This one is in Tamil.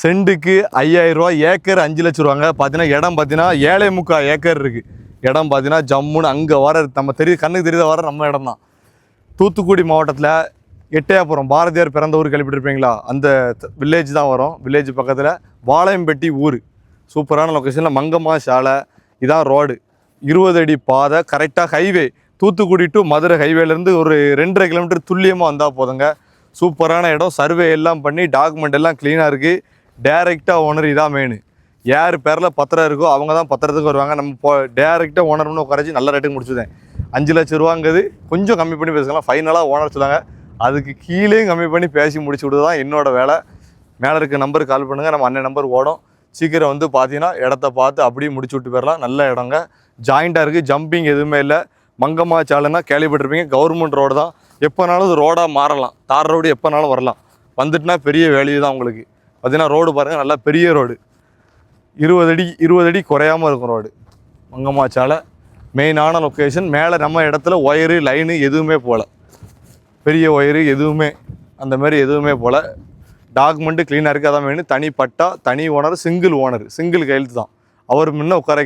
சென்ட்டுக்கு 5000 ரூபா, ஏக்கர் 5 லட்சம் ரூபாங்க. பார்த்தீங்கன்னா இடம் பார்த்தீங்கன்னா 7.25 ஏக்கர் இருக்குது. இடம் பார்த்தீங்கன்னா ஜம்முன்னு அங்கே வர நம்ம கண்ணுக்கு தெரியாத வர நம்ம இடம் தான். தூத்துக்குடி மாவட்டத்தில் எட்டயபுரம், பாரதியார் பிறந்த ஊர் கேள்விப்பட்டிருப்பீங்களா, அந்த வில்லேஜ் தான் வரும். வில்லேஜ் பக்கத்தில் வாளையம்பட்டி ஊர். சூப்பரான லொக்கேஷனில் மங்கம்மா சாலை. இதான் ரோடு, 20 அடி பாதை, கரெக்டாக ஹைவே. தூத்துக்குடி டு மதுரை ஹைவேலேருந்து ஒரு 2.5 கிலோமீட்டர் துல்லியமாக வந்தால் போதுங்க. சூப்பரான இடம். சர்வே எல்லாம் பண்ணி டாக்குமெண்ட் எல்லாம் க்ளீனாக இருக்குது. டேரெக்டாக ஓனர் இதான் மெயின். யார் பேரில் பத்திரம் இருக்கோ அவங்க தான் பத்திரத்துக்கு வருவாங்க. நம்ம டேரெக்டாக ஓனர்னு உட்காரச்சு நல்ல ரேட்டுக்கு முடிச்சுதேன். 5 லட்சம் ரூபாங்கிறது கொஞ்சம் கம்மி பண்ணி பேசிக்கலாம். ஃபைனலாக ஓனர் சொல்லாங்க, அதுக்கு கீழே கம்மி பண்ணி பேசி முடிச்சு விடுறது தான் என்னோடய வேலை. மேலே இருக்க நம்பருக்கு கால் பண்ணுங்கள், நம்ம அண்ணன் நம்பர் ஓடும். சீக்கிரம் வந்து பார்த்தீங்கன்னா இடத்த பார்த்து அப்படியே முடிச்சு விட்டு போயிடலாம். நல்ல இடங்க, ஜாயிண்ட்டாக இருக்குது, ஜம்பிங் எதுவுமே இல்லை. மங்கம்மா சாலைன்னா கேள்விப்பட்டிருப்பீங்க, கவர்மெண்ட் ரோடு தான். எப்போனாலும் அது ரோடாக மாறலாம், தார் ரோடு எப்போனாலும் வரலாம். வந்துட்டுனா பெரிய வேல்யூ தான் உங்களுக்கு. பார்த்தீங்கன்னா ரோடு பாருங்கள், நல்லா பெரிய ரோடு, 20 அடி குறையாமல் இருக்கும் ரோடு. மங்கம்மா சாலை மெயினான லொக்கேஷன். மேலே நம்ம இடத்துல ஒயரு லைனு எதுவுமே போகல, பெரிய ஒயரு எதுவுமே அந்த மாதிரி எதுவுமே போகல. டாக்குமெண்ட்டு க்ளீனாக இருக்குது, அதான் மெயின். தனி பட்டா, தனி ஓனர், சிங்கிள் கையெழுத்து தான். அவர் முன்ன உட்கார